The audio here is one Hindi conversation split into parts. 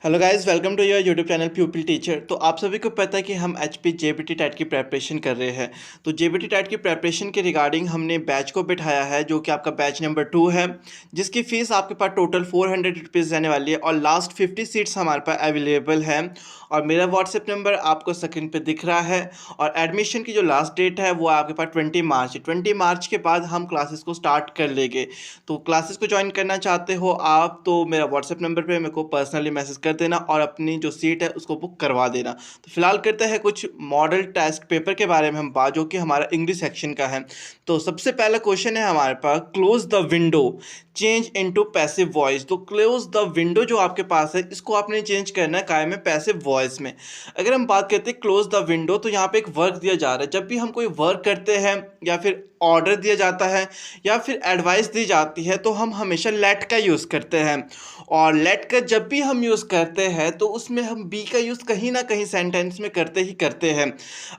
Hello guys, welcome to your YouTube channel pupil teacher. तो आप सभी को पता है कि हम एचपी जेबीटी टेट की प्रेपरेशन कर रहे हैं। तो जेबीटी टेट की प्रेपरेशन के रिगार्डिंग हमने बैच को बिठाया है, जो कि आपका बैच नंबर 2 है, जिसकी फ़ीस आपके पास टोटल 400 रुपीज़ रहने वाली है और लास्ट 50 सीट्स हमारे पास अवेलेबल हैं। और मेरा व्हाट्सएप नंबर आपको स्क्रीन पे दिख रहा है। और एडमिशन की जो लास्ट डेट है वो आपके पास 20 मार्च है। 20 मार्च के बाद हम क्लासेस को स्टार्ट कर लेंगे। तो क्लासेस को ज्वाइन करना चाहते हो आप तो मेरा व्हाट्सएप नंबर पे मेरे को पर्सनली मैसेज कर देना और अपनी जो सीट है उसको बुक करवा देना। तो फिलहाल करते हैं कुछ मॉडल टेस्ट पेपर के बारे में हम बात, जो कि हमारा इंग्लिश सेक्शन का है। तो सबसे पहला क्वेश्चन है हमारे पास, close the window change into passive voice. तो क्लोज द विंडो जो आपके पास है इसको आपने चेंज करना है काय में, पैसिव वॉइस में। अगर हम बात करते हैं क्लोज द विंडो, तो यहाँ पे एक वर्क दिया जा रहा है। जब भी हम कोई वर्क करते हैं या फिर ऑर्डर दिया जाता है या फिर एडवाइस दी जाती है तो हम हमेशा लेट का यूज़ करते हैं। और लेट का जब भी हम यूज़ करते हैं तो उसमें हम बी का यूज़ कहीं ना कहीं सेंटेंस में करते ही करते हैं।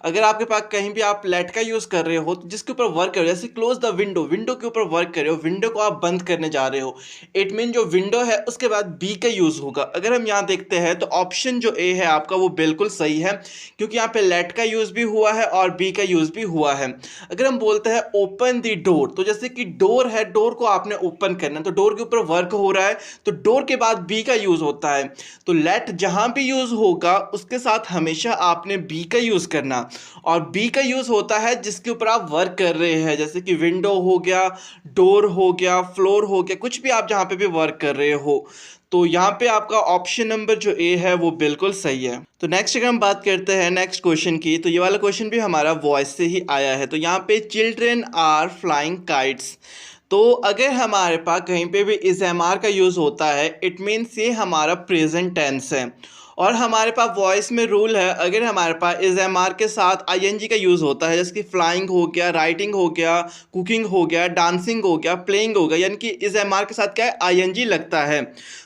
अगर आपके पास कहीं भी आप लेट का यूज़ कर रहे हो तो जिसके ऊपर वर्क कर रहे हो, जैसे क्लोज द विंडो, विंडो के ऊपर वर्क कर रहे हो, विंडो को आप बंद करने जा रहे हो, इट मीन जो विंडो है उसके बाद बी का यूज़ होगा। अगर हम यहाँ देखते हैं तो ऑप्शन जो ए है आपका वो बिल्कुल सही है, क्योंकि यहाँ पे लेट का यूज़ भी हुआ है और बी का यूज़ भी हुआ है। अगर हम बोलते हैं ओपन द डोर, तो जैसे कि डोर है, डोर को आपने ओपन करना है तो डोर के ऊपर वर्क हो रहा है तो डोर के बाद बी का यूज़ होता है। तो लेट जहाँ भी यूज़ होगा उसके साथ हमेशा आपने बी का यूज़ करना। और बी का यूज़ होता है जिसके ऊपर आप वर्क कर रहे हैं, जैसे कि विंडो हो गया, डोर हो गया, फ्लोर हो गया, कुछ भी आप जहाँ पे भी वर्क कर रहे हो। तो यहाँ पे आपका ऑप्शन नंबर जो ए है वो बिल्कुल सही है। तो नेक्स्ट अगर हम बात करते हैं नेक्स्ट क्वेश्चन की, तो ये वाला क्वेश्चन भी हमारा वॉइस से ही आया है। तो यहाँ पे चिल्ड्रेन आर फ्लाइंग काइट्स। तो अगर हमारे पास कहीं पे भी इस एम आर का यूज़ होता है, इट मीन्स ये हमारा प्रेजेंट टेंस है। और हमारे पास वॉइस में रूल है, अगर हमारे पास इस एम आर के साथ आई एन जी का यूज़ होता है, जैसे कि फ्लाइंग हो गया, राइटिंग हो गया, कुकिंग हो गया, डांसिंग हो गया, प्लेइंग हो गया, यानी कि इस एम आर के साथ क्या है, आई एन जी लगता है,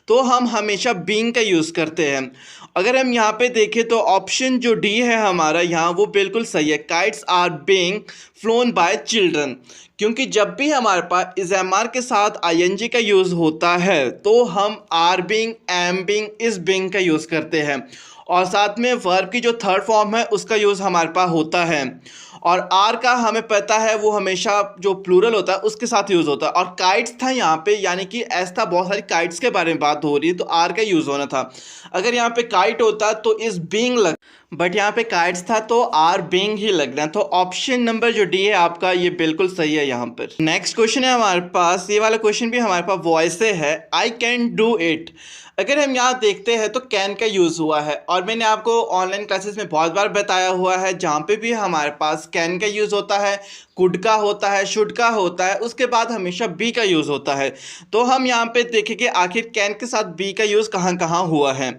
तो हम हमेशा बीइंग का यूज़ करते हैं। अगर हम यहाँ पे देखें तो ऑप्शन जो डी है हमारा यहाँ वो बिल्कुल सही है, kites are being flown by children. क्योंकि जब भी हमारे पास इस एम आर के साथ आई एन जी का यूज़ होता है तो हम आर बीइंग, एम बीइंग, इस बीइंग का यूज़ करते हैं। और साथ में वर्ब की जो थर्ड फॉर्म है उसका यूज़ हमारे पास होता है। और आर का हमें पता है वो हमेशा जो प्लूरल होता है उसके साथ यूज़ होता है। और काइट्स था यहाँ पे, यानी कि ऐसा था, बहुत सारी काइट्स के बारे में बात हो रही है तो आर का यूज़ होना था। अगर यहाँ पे काइट होता तो इस बीइंग लग, बट यहाँ पे काइट्स था तो आर बीइंग ही लगना। तो ऑप्शन नंबर जो डी है आपका ये बिल्कुल सही है यहाँ पर। नेक्स्ट क्वेश्चन है हमारे पास, ये वाला क्वेश्चन भी हमारे पास वॉइस से है, आई कैन डू इट। अगर हम यहाँ देखते हैं तो कैन का यूज़ हुआ है और मैंने आपको ऑनलाइन क्लासेस में बहुत बार बताया हुआ है, जहाँ पे भी हमारे पास कैन का यूज़ होता है, कुड का होता है, शुड का होता है, उसके बाद हमेशा बी का यूज़ होता है। तो हम यहाँ पे देखेंगे आखिर कैन के साथ बी का यूज़ कहाँ कहाँ हुआ है।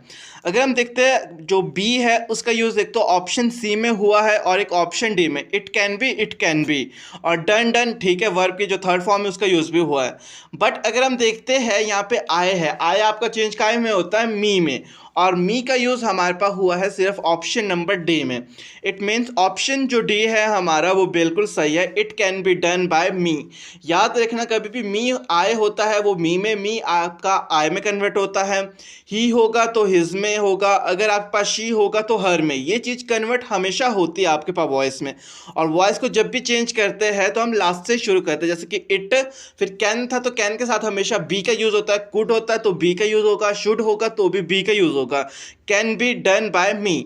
अगर हम देखते हैं जो बी है उसका यूज़ एक तो ऑप्शन सी में हुआ है और एक ऑप्शन डी में, it can B, it can B. और डन डन ठीक है, वर्ब की जो थर्ड फॉर्म है उसका यूज़ भी हुआ है। बट अगर हम देखते हैं यहाँ पे आए है, आए आपका चेंज काय में होता है, मी में। और मी का यूज़ हमारे पास हुआ है सिर्फ ऑप्शन नंबर डी में। इट मीन्स ऑप्शन जो डी है हमारा वो बिल्कुल सही है, it can be done by me. याद रखना कभी भी मी आए होता है वो मी में, मी आपका आई में कन्वर्ट होता है, ही होगा तो हिज में होगा, अगर आपके पास शी होगा तो हर में। ये चीज़ कन्वर्ट हमेशा होती है आपके पास वॉइस में। और वॉइस को जब भी चेंज करते हैं तो हम लास्ट से शुरू करते हैं, जैसे कि इट, फिर कैन था तो कैन के साथ हमेशा बी का यूज़ होता है, कुड होता है तो बी का यूज़ होगा, शुड होगा तो भी बी का यूज़ होगा, कैन बी डन बाय मी।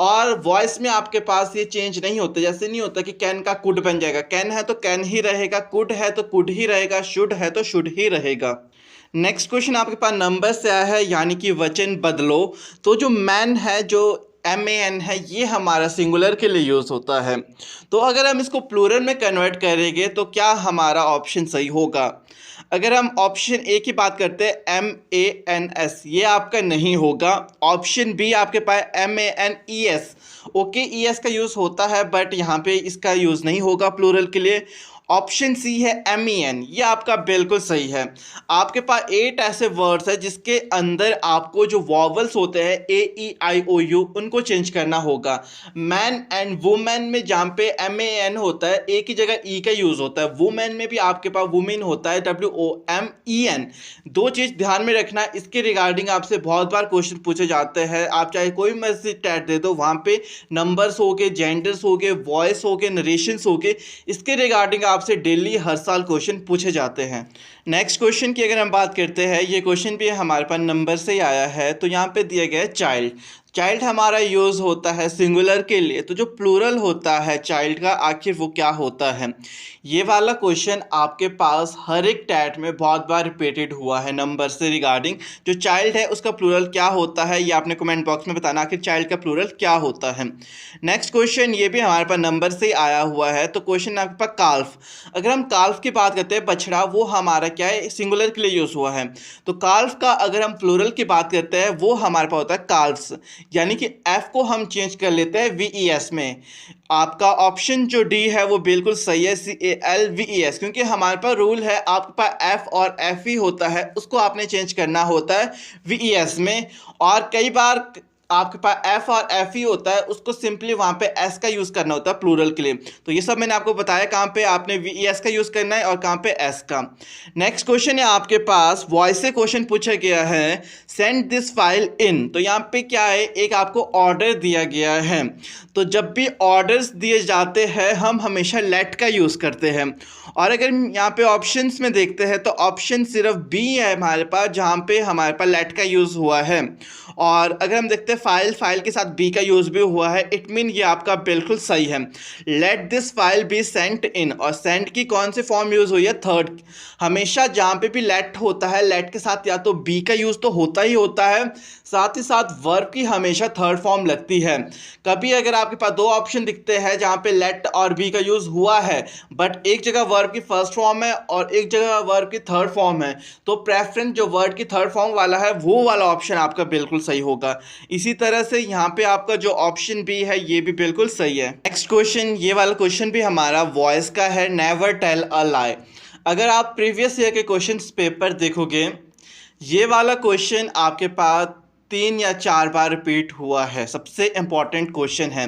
और वॉइस में आपके पास ये चेंज नहीं होता, जैसे नहीं होता कि कैन का कुड बन जाएगा, कैन है तो कैन ही रहेगा, कुड है तो कुड ही रहेगा, शुड है तो शुड ही रहेगा। नेक्स्ट क्वेश्चन आपके पास नंबर से आया है, यानी कि वचन बदलो। तो जो मैन है, जो एम ए एन है, ये हमारा सिंगुलर के लिए यूज़ होता है। तो अगर हम इसको प्लूरल में कन्वर्ट करेंगे तो क्या हमारा ऑप्शन सही होगा। अगर हम ऑप्शन ए की बात करते हैं, एम ए एन एस, ये आपका नहीं होगा। ऑप्शन बी आपके पास M A N E S, okay, E S का यूज़ होता है बट यहाँ पे इसका यूज़ नहीं होगा प्लूरल के लिए। ऑप्शन सी है MEN, ये आपका बिल्कुल सही है। आपके पास 8 ऐसे वर्ड्स है जिसके अंदर आपको जो वॉवल्स होते हैं AEIOU उनको चेंज करना होगा। मैन एंड वुमेन में जहाँ पे MAN होता है, ए की जगह ई का यूज होता है। वुमेन में भी आपके पास वुमेन होता है WOMEN। दो चीज ध्यान में रखना, इसके रिगार्डिंग आपसे बहुत बार क्वेश्चन पूछे जाते हैं। आप चाहे कोई मर्जी टैट दे दो, वहाँ पे नंबर्स हो गए, जेंडर्स हो गए, वॉइस हो गए, नरेशंस हो गए, इसके रिगार्डिंग आपसे डेली हर साल क्वेश्चन पूछे जाते हैं। नेक्स्ट क्वेश्चन की अगर हम बात करते हैं, ये क्वेश्चन भी हमारे पास नंबर से ही आया है। तो यहाँ पे दिया गया है चाइल्ड। चाइल्ड हमारा यूज़ होता है सिंगुलर के लिए, तो जो प्लूरल होता है चाइल्ड का आखिर वो क्या होता है? ये वाला क्वेश्चन आपके पास हर एक टैट में बहुत बार रिपीटेड हुआ है नंबर से रिगार्डिंग। जो चाइल्ड है उसका प्लूरल क्या होता है, ये आपने कमेंट बॉक्स में बताना आखिर चाइल्ड का प्लूरल क्या होता है। नेक्स्ट क्वेश्चन ये भी हमारे पास नंबर से आया हुआ है। तो क्वेश्चन आपके पास काल्फ। अगर हम काल्फ की बात करते हैं, बछड़ा, वो हमारा क्या है, सिंगुलर के लिए यूज़ हुआ है। तो काल्फ का अगर हम प्लूरल की बात करते हैं, वो हमारे पास होता है काल्फ्स, यानी कि एफ को हम चेंज कर लेते हैं VES में। आपका ऑप्शन जो डी है वो बिल्कुल सही है, CALVES, क्योंकि हमारे पास रूल है आपके पास एफ और एफ ही होता है, उसको आपने चेंज करना होता है VES में। और कई बार आपके पास एफ और एफ ही होता है, उसको सिंपली वहाँ पे एस का यूज़ करना होता है प्लूरल के लिए। तो ये सब मैंने आपको बताया कहाँ पे आपने VES का यूज़ करना है और कहाँ पे एस का। नेक्स्ट क्वेश्चन है आपके पास, वॉइस से क्वेश्चन पूछा गया है, सेंड दिस फाइल इन। तो यहाँ पे क्या है, एक आपको ऑर्डर दिया गया है। तो जब भी ऑर्डर्स दिए जाते हैं हम हमेशा लेट का यूज़ करते हैं। और अगर यहाँ पे ऑप्शंस में देखते हैं तो ऑप्शन सिर्फ बी है हमारे पास, जहाँ पे हमारे पास लेट का यूज़ हुआ है। और अगर हम देखते हैं फाइल के साथ बी का यूज़ भी हुआ है, इट मीन ये आपका बिल्कुल सही है। Let this file be sent in, और सेंट की कौन सी फॉर्म यूज़ हुई है, थर्ड। हमेशा जहाँ पे भी लेट होता है, लेट के साथ या तो बी का यूज़ तो होता ही होता है, साथ ही साथ वर्ब की हमेशा थर्ड फॉर्म लगती है। कभी अगर आपके पास दो ऑप्शन दिखते हैं जहाँ पे लेट और बी का यूज़ हुआ है, बट एक जगह वर्ब की फर्स्ट फॉर्म है और एक जगह वर्ब की थर्ड फॉर्म है, तो प्रेफरेंस जो वर्ड की थर्ड फॉर्म वाला है वो वाला ऑप्शन आपका बिल्कुल सही होगा। इसी तरह से यहाँ पे आपका जो ऑप्शन बी है ये भी बिल्कुल सही है। नेक्स्ट क्वेश्चन, ये वाला क्वेश्चन भी हमारा वॉइस का है, नेवर टेल अ लाई। अगर आप प्रीवियस ईयर के क्वेश्चन पेपर देखोगे, ये वाला क्वेश्चन आपके पास 3 या 4 बार रिपीट हुआ है। सबसे इंपॉर्टेंट क्वेश्चन है,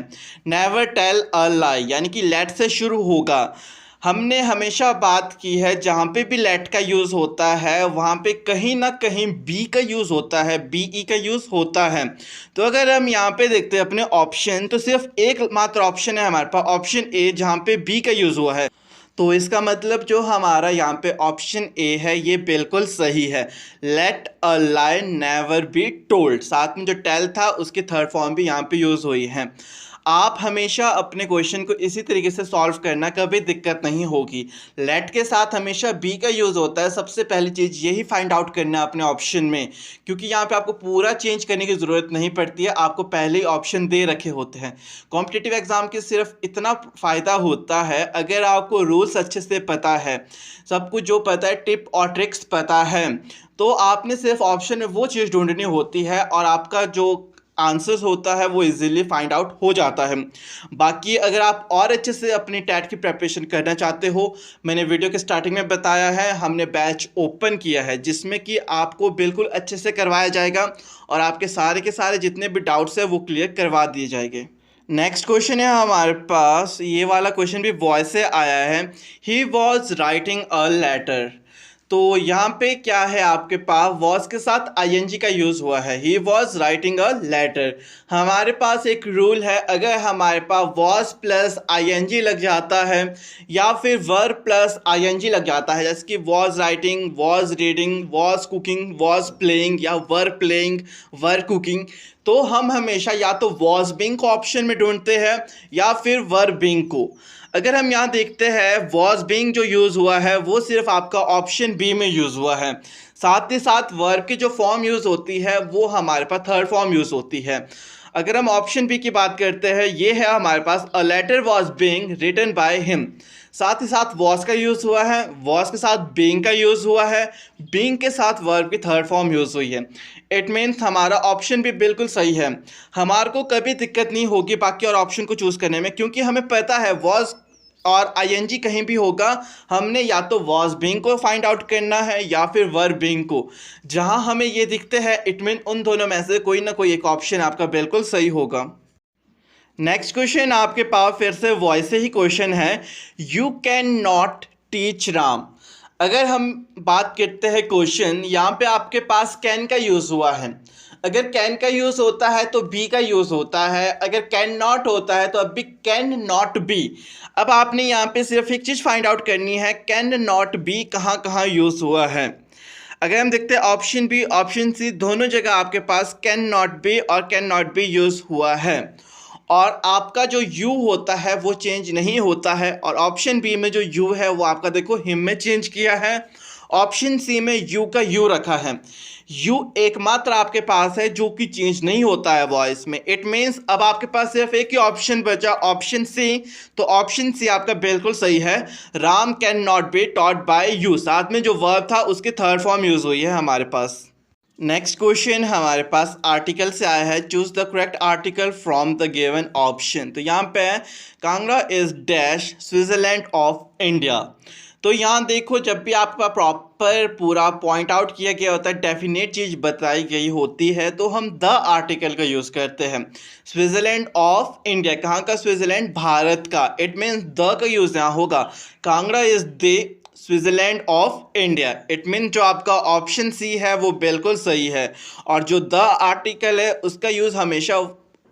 नेवर टेल अ लाई, यानी कि लेट से शुरू होगा। हमने हमेशा बात की है जहाँ पे भी लेट का यूज़ होता है वहाँ पे कहीं ना कहीं बी का यूज़ होता है, BE का यूज़ होता है। तो अगर हम यहाँ पे देखते हैं अपने ऑप्शन, तो सिर्फ एक मात्र ऑप्शन है हमारे पास, ऑप्शन ए, जहाँ पे बी का यूज़ हुआ है। तो इसका मतलब जो हमारा यहाँ पे ऑप्शन ए है ये बिल्कुल सही है। Let a lie never be told, साथ में जो टेल था उसकी थर्ड फॉर्म भी यहाँ पे यूज़ हुई है। आप हमेशा अपने क्वेश्चन को इसी तरीके से सॉल्व करना, कभी दिक्कत नहीं होगी। लेट के साथ हमेशा बी का यूज़ होता है। सबसे पहली चीज़ यही फाइंड आउट करना है अपने ऑप्शन में, क्योंकि यहाँ पे आपको पूरा चेंज करने की ज़रूरत नहीं पड़ती है, आपको पहले ही ऑप्शन दे रखे होते हैं। कॉम्पिटिटिव एग्जाम के सिर्फ इतना फ़ायदा होता है अगर आपको रूल्स अच्छे से पता है, सब कुछ जो पता है, टिप और ट्रिक्स पता है, तो आपने सिर्फ ऑप्शन में वो चीज़ ढूंढनी होती है और आपका जो आंसर्स होता है वो इजीली फाइंड आउट हो जाता है। बाकी अगर आप और अच्छे से अपनी टैट की प्रिपरेशन करना चाहते हो, मैंने वीडियो के स्टार्टिंग में बताया है, हमने बैच ओपन किया है जिसमें कि आपको बिल्कुल अच्छे से करवाया जाएगा और आपके सारे के सारे जितने भी डाउट्स हैं वो क्लियर करवा दिए जाएंगे। नेक्स्ट क्वेश्चन है हमारे पास, ये वाला क्वेश्चन भी वॉइस से आया है, he was writing a letter. तो यहाँ पे क्या है, आपके पास वॉज के साथ ING का यूज़ हुआ है, he was writing a letter. हमारे पास एक रूल है, अगर हमारे पास वॉज प्लस ING लग जाता है या फिर वर्ब प्लस ING लग जाता है, जैसे कि was writing, was reading, was cooking, was playing या वर प्लेइंग, वर कुकिंग, तो हम हमेशा या तो वॉज बीइंग को ऑप्शन में ढूंढते हैं या फिर वर बीइंग को। अगर हम यहाँ देखते हैं वॉज बीइंग जो यूज़ हुआ है वो सिर्फ आपका ऑप्शन बी में यूज़ हुआ है। साथ ही साथ वर्ब की जो फॉर्म यूज़ होती है वो हमारे पास थर्ड फॉर्म यूज़ होती है। अगर हम ऑप्शन बी की बात करते हैं, ये है हमारे पास, a letter was being written by him. साथ ही साथ वॉज का यूज़ हुआ है, वॉज के साथ बीइंग का यूज़ हुआ है, बीइंग के साथ वर्ब की थर्ड फॉर्म यूज़ हुई है। इट मीन्स हमारा ऑप्शन भी बिल्कुल सही है। हमारे को कभी दिक्कत नहीं होगी बाकी और ऑप्शन को चूज़ करने में, क्योंकि हमें पता है वॉज और आईएनजी कहीं भी होगा, हमने या तो वॉज बीइंग को फाइंड आउट करना है या फिर वर बीइंग को। जहां हमें ये दिखते हैं इट मीन उन दोनों में से कोई ना कोई एक ऑप्शन आपका बिल्कुल सही होगा। नेक्स्ट क्वेश्चन आपके पास फिर से वॉइस से ही क्वेश्चन है, you can not teach Ram. अगर हम बात करते हैं क्वेश्चन, यहाँ पे आपके पास कैन का यूज़ हुआ है। अगर कैन का यूज़ होता है तो बी का यूज़ होता है, अगर कैन नॉट होता है तो अब भी कैन नॉट बी। अब आपने यहाँ पे सिर्फ एक चीज़ फाइंड आउट करनी है, कैन नॉट बी कहाँ कहाँ यूज़ हुआ है। अगर हम देखते हैं ऑप्शन बी ऑप्शन सी, दोनों जगह आपके पास कैन नॉट बी और कैन नॉट बी यूज़ हुआ है, और आपका जो यू होता है वो चेंज नहीं होता है। और ऑप्शन बी में जो यू है वो आपका देखो हिम में चेंज किया है, ऑप्शन सी में यू का यू रखा है। यू एकमात्र आपके पास है जो कि चेंज नहीं होता है वॉइस में। इट मीन्स अब आपके पास सिर्फ एक ही ऑप्शन बचा, ऑप्शन सी। तो ऑप्शन सी आपका बिल्कुल सही है, Ram can not be taught by you. साथ में जो वर्ब था उसकी थर्ड फॉर्म यूज़ हुई है हमारे पास। नेक्स्ट क्वेश्चन हमारे पास आर्टिकल से आया है, choose the correct article from the given option. तो यहाँ पे Kangra is dash Switzerland of India. तो यहाँ देखो, जब भी आपका प्रॉपर पूरा पॉइंट आउट किया गया होता है, डेफिनेट चीज़ बताई गई होती है, तो हम द आर्टिकल का यूज़ करते हैं। स्विट्जरलैंड ऑफ इंडिया, कहाँ का स्विट्जरलैंड? भारत का। इट मीन्स द का यूज़ यहाँ होगा, Kangra is the Switzerland of India. It mean जो आपका ऑप्शन सी है वो बिल्कुल सही है, और जो द आर्टिकल है उसका यूज़ हमेशा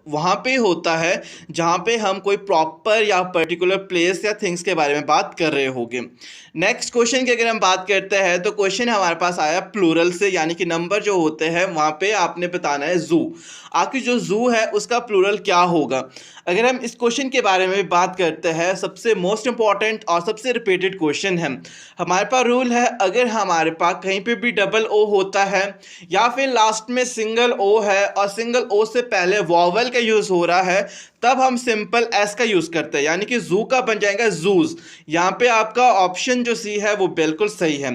वहाँ पे होता है जहाँ पे हम कोई प्रॉपर या पर्टिकुलर प्लेस या थिंग्स के बारे में बात कर रहे होंगे। नेक्स्ट क्वेश्चन की अगर हम बात करते हैं तो क्वेश्चन हमारे पास आया प्लूरल से, यानी कि नंबर जो होते हैं वहाँ पे आपने बताना है जू। आखिर जो जू है उसका प्लूरल क्या होगा। अगर हम इस क्वेश्चन के बारे में बात करते हैं, सबसे मोस्ट इंपॉर्टेंट और सबसे रिपीटेड क्वेश्चन है। हमारे पास रूल है, अगर हमारे पास कहीं पे भी डबल ओ होता है या फिर लास्ट में सिंगल ओ है और सिंगल ओ से पहले वॉवल का यूज़ हो रहा है, तब हम सिंपल एस का यूज़ करते हैं, यानी कि जू का बन जाएगा जूज। यहाँ पे आपका ऑप्शन जो सी है वो बिल्कुल सही है।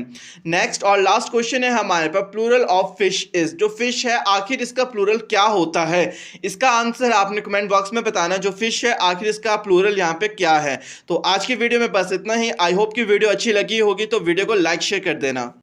नेक्स्ट और लास्ट क्वेश्चन है हमारे पास, प्लूरल ऑफ फिश इज। जो फिश है आखिर इसका प्लूरल क्या होता है, इसका आंसर आपने कमेंट बॉक्स में बताना। जो फिश है आखिर इसका प्लूरल यहाँ पे क्या है। तो आज की वीडियो में बस इतना ही। आई होप कि वीडियो अच्छी लगी होगी, तो वीडियो को लाइक शेयर कर देना।